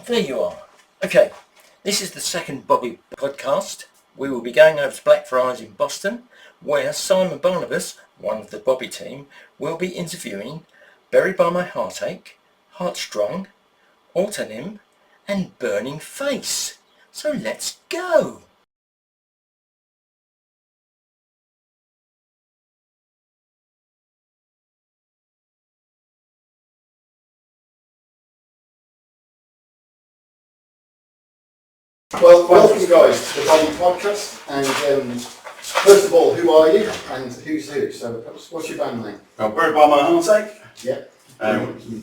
there you are. Okay, this is the second Bobby podcast. We will be going over to Blackfriars in Boston, where Simon Barnabus, one of the Bobby team, will be interviewing Buried By My Heartache, Heartstrong, Autonym, and Burning Face. So let's go! Well, welcome guys to the Bobby podcast, and first of all, who are you and who's who? So what's your band name? Buried By My Heartache. Yeah.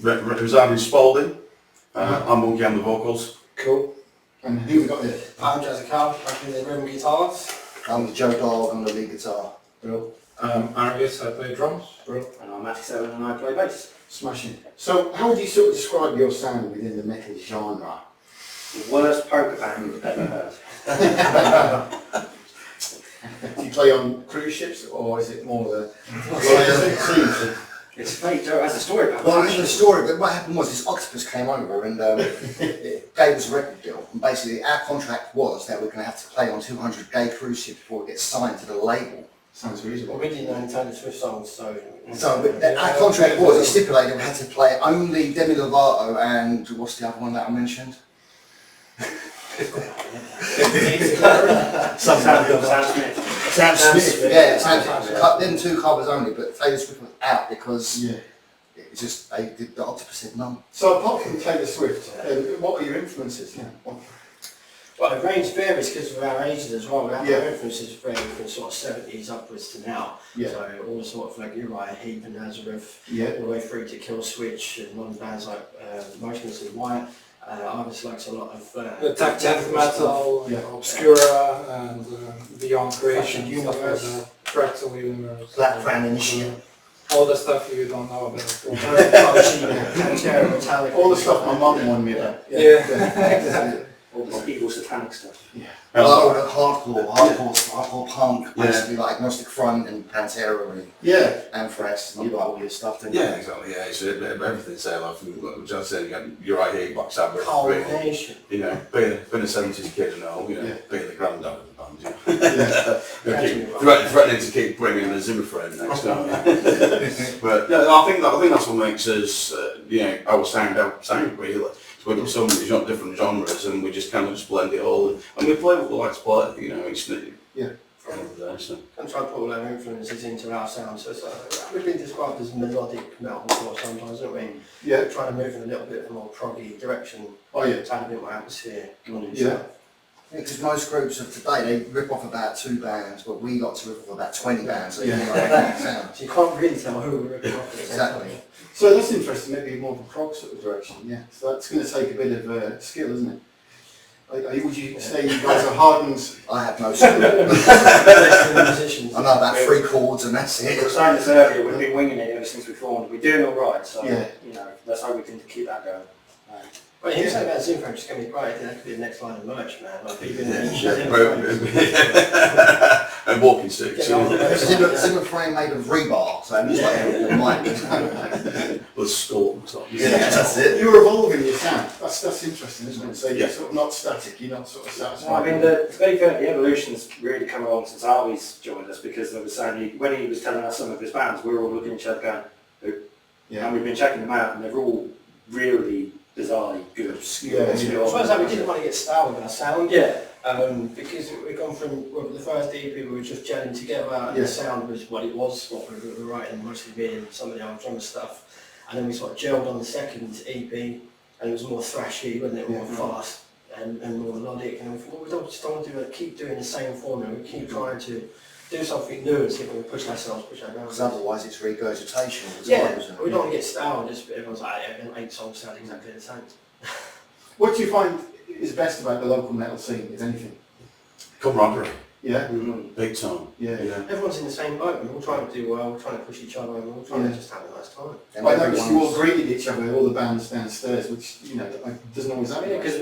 Residing in Spalding. I'm Monkey on the vocals. Cool. And who we got here? I'm Jazzy Carl, I play the rhythm guitars. I'm the Joe Dog on the lead guitar. Bro. Arius, I play drums. Bro. And I'm Matty7 and I play bass. Smashing. So how would you sort of describe your sound within the metal genre? The worst poker band you've ever heard. Do you play on cruise ships or is it more the It's fake, Joe has a story about Well, I it. have a story, but what happened was this octopus came over and it gave us a record deal. And basically our contract was that we're going to have to play on 200 gay cruise ships before it gets signed to the label. Sounds reasonable. We didn't know any Taylor Swift songs, so... So our contract was, it stipulated we had to play only Demi Lovato and what's the other one that I mentioned? Sam Smith, yeah, Sam Smith. Cut them two covers only, but Taylor Swift was out because it's just the octopus said no. So apart from Taylor Swift, what are your influences? Yeah. Well, the range varies because of our ages as well. Our Yeah. influences vary from sort of 70s upwards to now. Yeah. So all sort of like Uriah Heep and Nazareth, Yeah. all the way through to Kill Switch and modern bands like Motionless in White. Iris likes a lot of the tech death metal, Yeah. Obscura, and Beyond Creation, Fractal stuff like Universe. that. Fractal Universe. Black Crown Initiate. All the stuff you don't know about. All the stuff my mum wanted me about. Yeah. all the evil satanic stuff. Yeah. Oh, the hardcore punk, basically like Agnostic Front and Pantera and Yeah. Anthrax, and you like all your stuff, don't you? Yeah, exactly. Yeah, it's everything. Say like from just saying, you got your right here, Black Sabbath. Combination. You know, being a '70s kid and all, you know, Yeah. being the granddad of the band. You know. Yeah. Threatening to keep bringing a Zimmer frame next time. But yeah, I think that's what makes us, our sound really. So we've got so many different genres, and we just kind of just blend it all, and we play what we like to play. You know, it's from there. So. And try to put all our influences into our sound. So we've been described as melodic metalcore sometimes, haven't we? Yeah. We're trying to move in a little bit of a more proggy direction. Oh yeah. To add a bit more atmosphere. Yeah. Because most groups of today, they rip off about 2 bands, but we got to rip off about 20 bands, so you Yeah. know that sound. So you can't really tell who we're ripping off. Exactly. So that's interesting, maybe more of a prog sort of direction, yeah. So that's going to take a bit of skill, isn't it? Would you say you guys are hardened? I have no skill. Musicians. I know about 3 chords and that's We were it. saying this earlier, we've been winging it ever since we formed. We're doing all right, so Yeah. let's hope we can keep that going. Well, he was saying about Zoom French is going to be great. That could be the next line of merch, man. Like people in And walking sticks. Zimmer frame made of rebar, so it's like a mic. With skull and stuff. Yeah, that's it. You're evolving your sound. That's interesting, isn't it? So you're sort of not static, you're not sort of satisfied. I mean, to be fair, the evolution's really come along since Harvey's joined us, because I was saying, when he was telling us some of his bands, we were all looking at each other going, who? Yeah. And we've been checking them out, and they're all really bizarrely good. Yeah. I suppose that we didn't want to get style with our sound. Yeah. Because we've gone from the first EP, we were just gelling together, and Yeah. the sound was what it was, what we were writing, mostly me and some of the old drummer stuff. And then we sort of gelled on the second EP, and it was more thrashy, wasn't it, more fast and more melodic. And we thought, well, we don't just want to keep doing the same formula, we keep trying to do something new and see if we can push ourselves, push our Because boundaries. otherwise it's regurgitation all the Yeah, time, isn't it? we don't want to get style, just everyone's like, 8 songs sound exactly the same. What do you find is best about the local metal scene, if anything? Camaraderie. Yeah. Big time. Yeah. Everyone's in the same boat. We're all trying to do well. We're trying to push each other, and we're all trying to just have a nice time. And I noticed you all everyone's- greeted each other, all the bands downstairs, which, you know, doesn't always happen. Yeah, because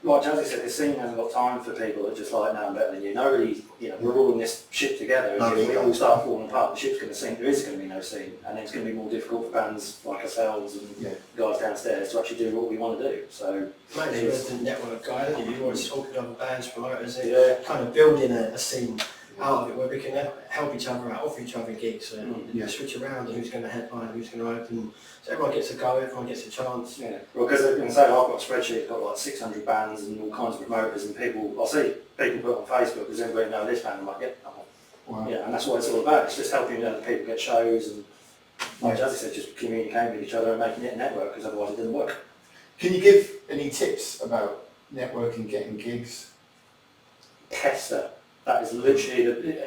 like Jazzy said, the scene hasn't got time for people that are just like, no, I'm better than you. Nobody, you know, we're all in this ship together. And if we all start falling apart, the ship's going to sink. There is going to be no scene, and it's going to be more difficult for bands like ourselves and guys downstairs to actually do what we want to do. So, Mate, you're the network guy, aren't you? You're always talking to other bands, promoters, and yeah. kind of building a scene out of it where we can help each other out, offer each other gigs, and switch around who's going to headline, who's going to open. So everyone gets a go, everyone gets a chance. Yeah, well, because I can say I've got a spreadsheet, got like 600 bands and all kinds of promoters, and people, I'll see people put on Facebook, does anybody know this band? I'm like, yeah, Wow. yeah, and that's what it's all about. It's just helping other people get shows, and like Jazzy said, just communicating with each other and making it a network, because otherwise it doesn't work. Can you give any tips about networking, getting gigs? Pester. That is literally,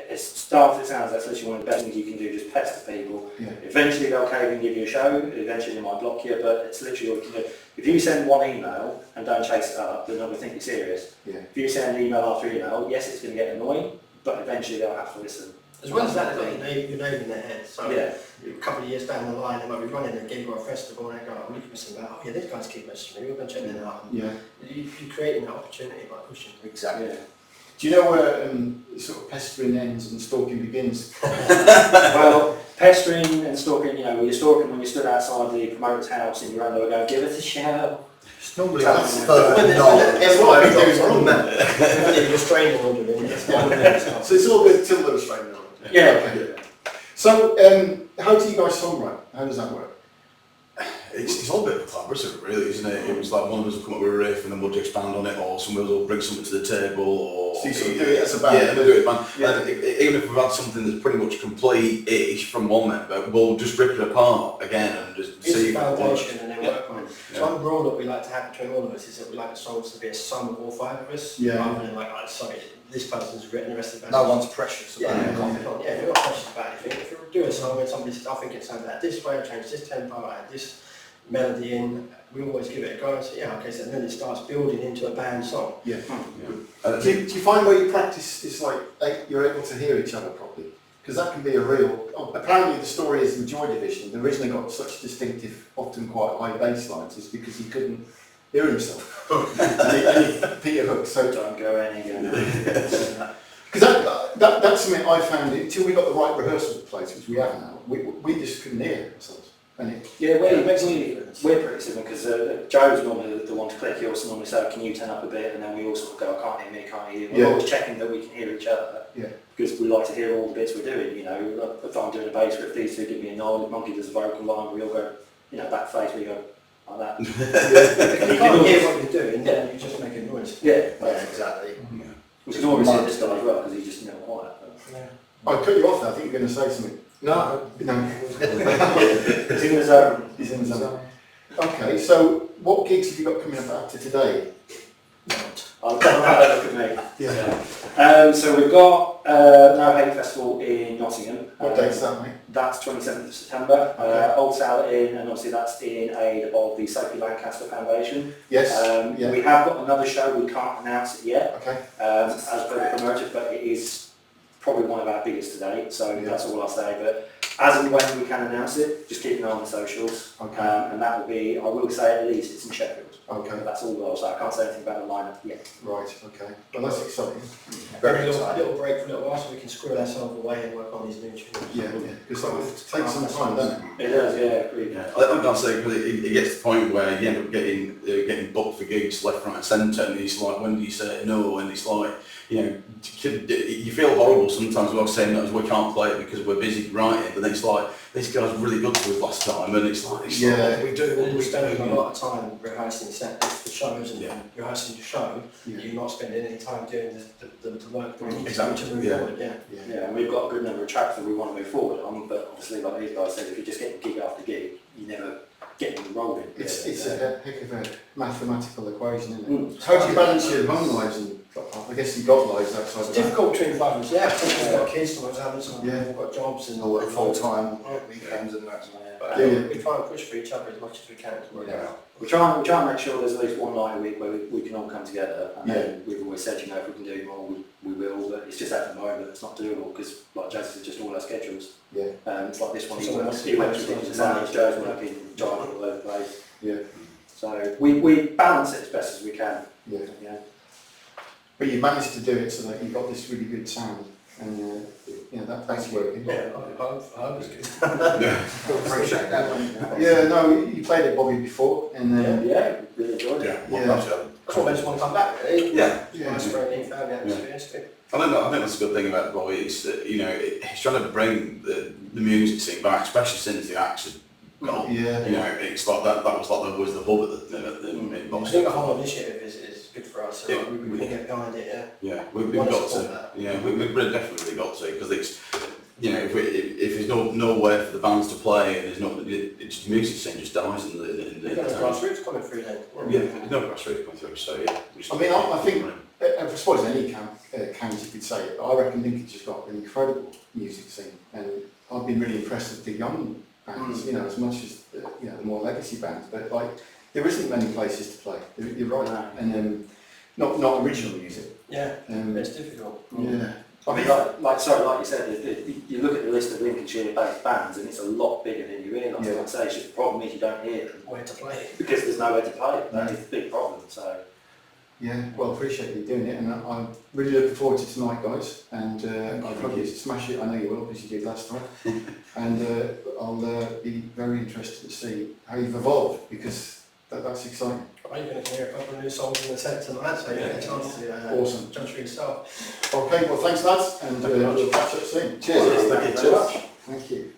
it's daft as it sounds, that's literally one of the best things you can do, just pester people. Yeah. Eventually they'll cave and give you a show, eventually they might block you, but it's literally what you can do. If you send one email and don't chase it up, they're not going to think you're serious. Yeah. If you send an email after email, yes, it's going to get annoying, but eventually they'll have to listen. As well as that, they've got your name in their head. So Yeah. a couple of years down the line, they might be running a gig or a festival, and they go, oh, look at this about, oh yeah, these guys keep messaging me, we're going to check them out. Yeah. You're creating that opportunity by pushing. Exactly. Yeah. Do you know where sort of pestering ends and stalking begins? Well, pestering and stalking, you know, when you're stalking when you stood outside the promoter's house in your underwear going, give us a show. Normally That's that's further that's what why we do is wrong. You're restraining order, then. So it's all good till the restraining order. Yeah. Okay. So how do you guys songwrite? How does that work? It's all a bit of a collaborative, really, isn't it? It was like one of us will come up with a riff and then we'll expand on it, or somebody will bring something to the table, or... So you sort of do it as a band? Yeah, we'll do it as a band. Yeah. And even if we've had something that's pretty much complete-ish from one member, we'll just rip it apart again and just It's see a if it works. foundation and then work on it. So one rule that we like to have between all of us is that we like the songs to be a sum of all five of us, Yeah. rather than like, oh, sorry, this person's written, the rest of the band. no one's precious Yeah, about yeah, it. we're not precious about anything. If you do a song and somebody says, I think it sounds like this way, I change this tempo, I add this melody in, we always give it a go and say, yeah, okay, so then it starts building into a band song. Yeah. And I Do think you find where you practice is like you're able to hear each other properly? Because that can be a real... apparently the story is the Joy Division. The reason they got such distinctive, often quite high bass lines is because he couldn't hear himself. and he Peter Hook, so... Don't go any again. Because that's something I found, until we got the right rehearsal place, which we have now, we just couldn't hear ourselves. And it, Yeah, well, it makes we're pretty similar, because Joe's normally the one to click. He also normally says, can you turn up a bit? And then we all sort of go, I can't hear me, can't hear you. We're Yeah. always checking that we can hear each other. Yeah. Because we like to hear all the bits we're doing, you know. If I'm doing a bass riff, these two give me a nod. If Monkey does a vocal line, we all go, you know, back face, we go like that. If you can't hear what you're doing, then you just make a noise. Yeah. Yeah, exactly. Which is always in this guy as well, because he's just quiet. I cut you off there, I think you're going to say something. No. No. He's in the zone. He's in the zone. Okay, so what gigs have you got coming up after today? I'll look at me. Yeah. So we've got No Hate Festival in Nottingham. What date's that, mate? That's 27th of September. Okay. Old Sour Inn, and obviously that's in aid of the Sophie Lancaster Foundation. Yes. We have got another show, we can't announce it yet, Okay. as per the promoter, but it is probably one of our biggest to date, so that's all I'll say. But as and when we can announce it, just keep an eye on the socials. Okay. And that will be, I will say at least it's in Sheffield. Okay. That's all I'll say. I can't say anything about the lineup yet. Right, okay. Well, that's exciting. Very a exciting. little break for a little while so we can squirrel ourselves away and work on these new tunes. Yeah, because that will take some time, doesn't it? It does, yeah, agreed. Yeah, I can't say, because it gets to the point where you end up getting booked for gigs left, right and centre, and it's like, when do you say no? And it's like, you know, you feel horrible sometimes about saying no, we can't play it because we're busy writing, but then it's like, this guy's really good to us last time, and it's like, what do we do? What do We're we spending a do? lot of time rehearsing set for shows and rehearsing your show. Yeah. You're not spending any time doing the work that we need Exactly, to move yeah. forward. Yeah. Yeah, and we've got a good number of tracks that we want to move forward on, but obviously, like these guys said, if you're just getting gig after gig, you never get them rolling. It's a heck of a mathematical equation, isn't it? Mm. How do you balance your home lives and I guess you've got lives outside It's of that. difficult between brothers, yeah. We've got kids, some of us haven't, some of Yeah. them have got jobs and All work full time, Yeah. weekends and that. But Yeah. we try and push for each other as much as we can to work it out. We try and make sure there's at least one night a week where we can all come together, and then we've always said, if we can do more, we will, but it's just at the moment it's not doable, because like Jazz said, just all our schedules. Yeah. It's like this one, Someone else he went is ridiculous working, hours, Joe's working, driving all over the place. Yeah. So we balance it as best as we can. Yeah. Yeah. But you managed to do it so that you've got this really good sound, and that's working. Yeah, I hope it's good. Appreciate that. Yeah, no, you played at Bobby before, and Yeah, really enjoyed it. Yeah, well, Yeah. that's, That's what made us want to come back, really. yeah. yeah, Nice friendly family atmosphere, it's good. I think that's a good thing about Bobby. It's that, he's trying to bring the music scene back, especially since the acts have gone. yeah, It's like that was like was the hub at the in I think Boston. the whole initiative is good for us, so Yeah. we can get behind it, yeah. Yeah, we've Wanna got support to. that. Yeah, we've definitely got to, because it's, if there's nowhere for the bands to play and there's it's the music scene just dies in the We've got the grassroots coming through then. Yeah, there's no grassroots coming through, so yeah. I mean, I think, I suppose any county could say it, but I reckon Lincolnshire has got an incredible music scene, and I've been really impressed with the young bands, as much as the more legacy bands, but like there isn't many places to play. You're right, No. and not original music. Yeah, Um, it's difficult. yeah, I mean, like you said, you look at the list of Lincolnshire-based bands, and it's a lot bigger than you realise. Yeah. Like I say, it's just the problem is you don't hear them Where to play. because there's nowhere to play. That is the big problem. So yeah. Well, appreciate you doing it, and I'm really looking forward to tonight, guys. And I hope you smash it. I know you will, because you did last time. And I'll be very interested to see how you've evolved, because that's exciting. You're going to hear a couple of new songs in the set tonight, so you get a chance to Awesome. judge for yourself. Okay, well, thanks, lads, and we'll catch up soon. Cheers. Thank you very much. Thank you.